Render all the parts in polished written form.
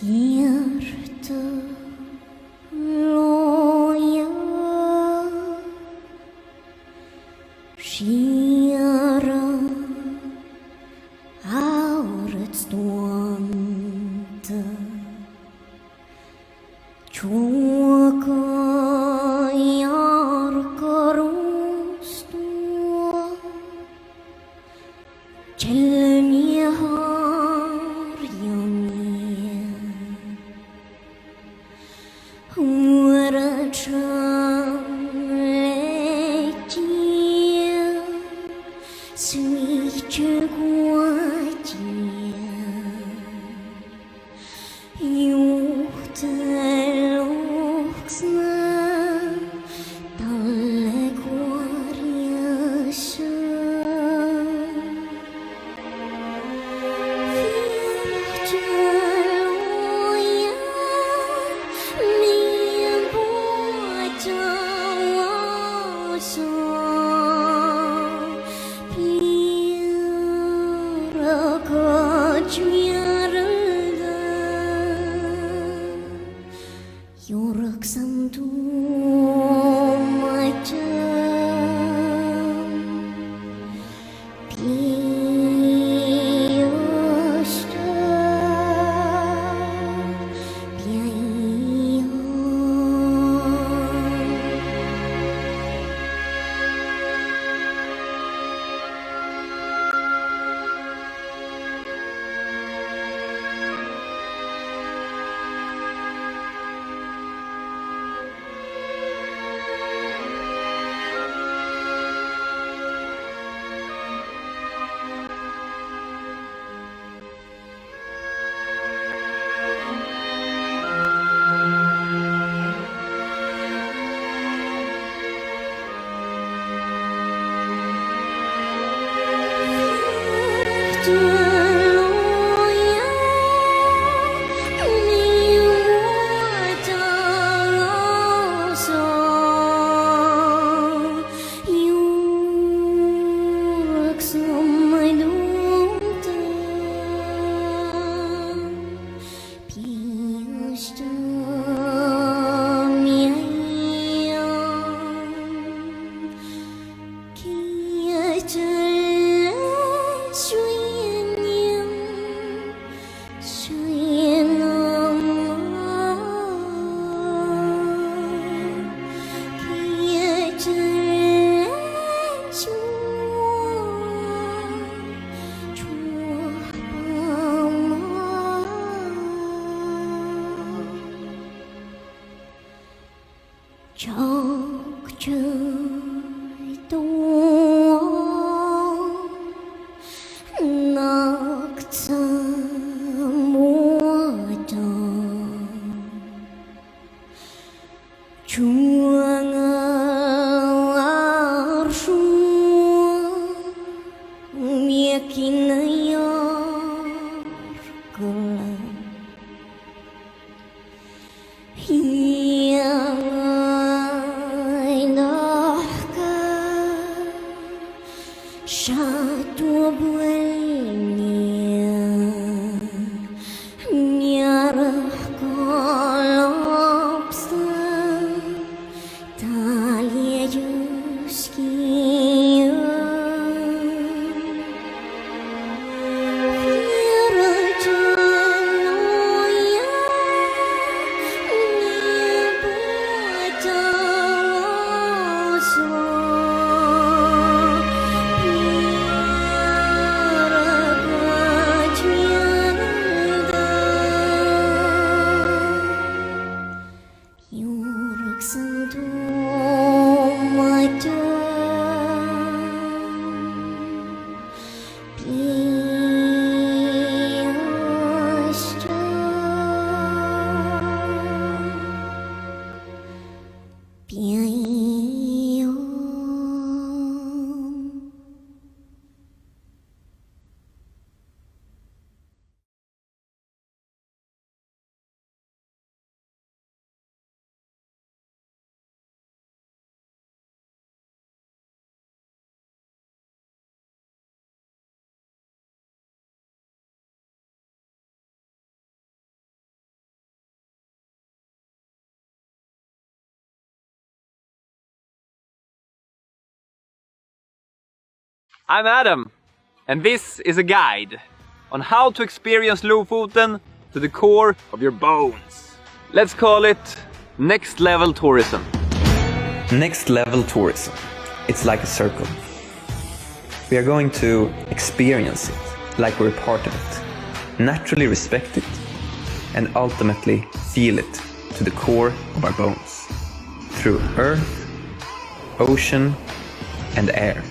Hjärta loja skira årets stånd tjåka jarkar och stå kälmi har jag med Hora tralekia Sweet guadia Juhteloksna Talle korjasa Firtaloja Min båta så Pira kajuyarada Yorak santu macam Piyasta Piyaya Chok chơi tua nắc ta mua đòn chuông ar xuống miakin yor kulang hiang I'm Adam, and this is a guide on how to experience Lofoten to the core of your bones. Let's call it next level tourism. Next level tourism. It's like a circle. We are going to experience it like we're part of it, naturally respect it, and ultimately feel it to the core of our bones, through earth, ocean, and air.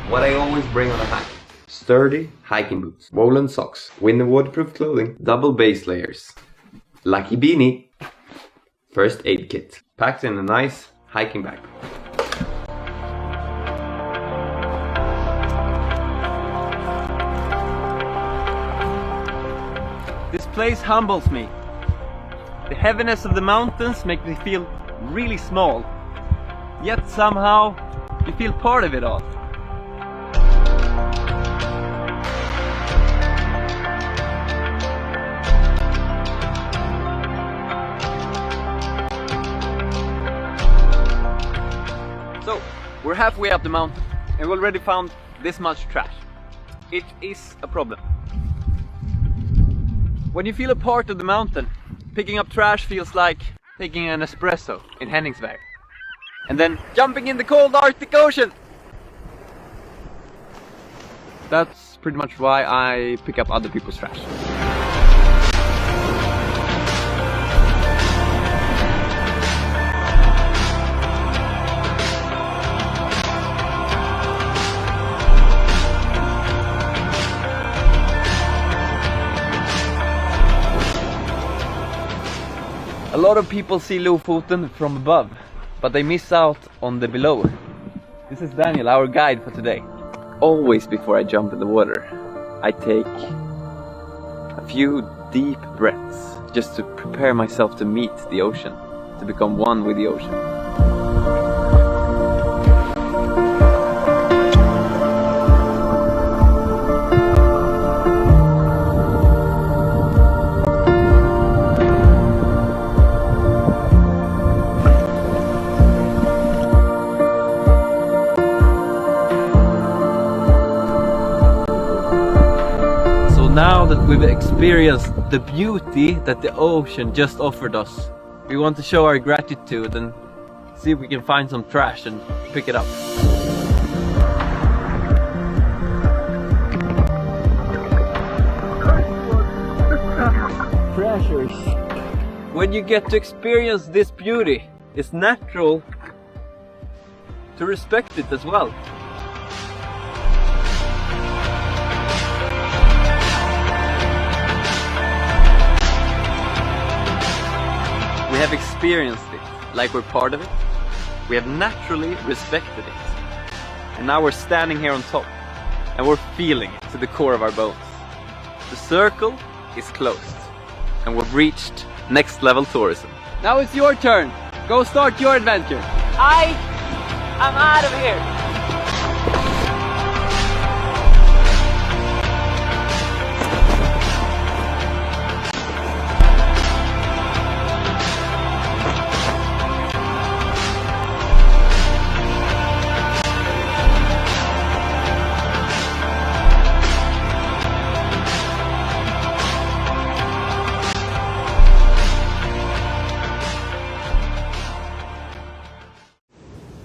What I always bring on a hike: sturdy hiking boots, woolen socks, wind and waterproof clothing, double base layers, lucky beanie, first aid kit, packed in a nice hiking bag. This place humbles me. The heaviness of the mountains makes me feel really small, yet somehow you feel part of it all. So, we're halfway up the mountain and we already found this much trash. It is a problem. When you feel a part of the mountain, picking up trash feels like taking an espresso in Henningsberg and then jumping in the cold Arctic Ocean. That's pretty much why I pick up other people's trash. A lot of people see Lofoten from above, but they miss out on the below. This is Daniel, our guide for today. Always before I jump in the water, I take a few deep breaths just to prepare myself to meet the ocean, to become one with the ocean. Now that we've experienced the beauty that the ocean just offered us, we want to show our gratitude and see if we can find some trash and pick it up. Treasures. When you get to experience this beauty, it's natural to respect it as well. We have experienced it like we're part of it. We have naturally respected it. And now we're standing here on top and we're feeling it to the core of our bones. The circle is closed and we've reached next level tourism. Now it's your turn. Go start your adventure. I'm out of here.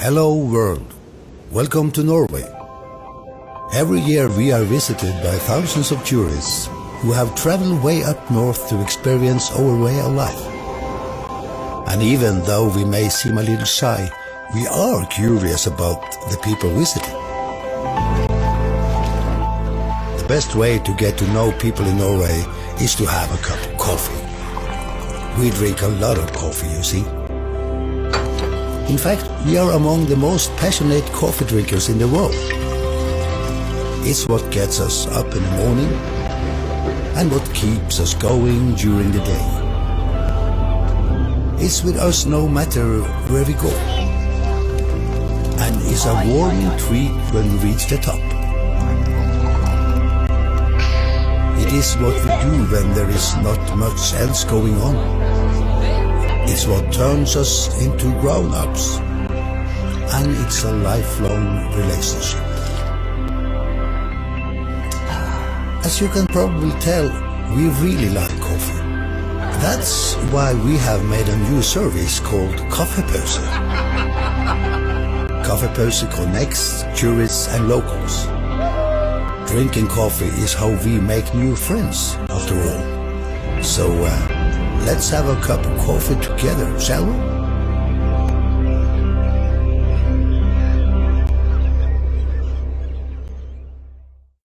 Hello world, welcome to Norway. Every year we are visited by thousands of tourists who have traveled way up north to experience our way of life. And even though we may seem a little shy, we are curious about the people visiting. The best way to get to know people in Norway is to have a cup of coffee. We drink a lot of coffee, you see. In fact, we are among the most passionate coffee drinkers in the world. It's what gets us up in the morning and what keeps us going during the day. It's with us no matter where we go, and is a warm treat when we reach the top. It is what we do when there is not much else going on. It's what turns us into grown-ups. And it's a lifelong relationship. As you can probably tell, we really like coffee. That's why we have made a new service called Kaffepause. Kaffepause connects tourists and locals. Drinking coffee is how we make new friends, after all. So let's have a cup of coffee together, shall we?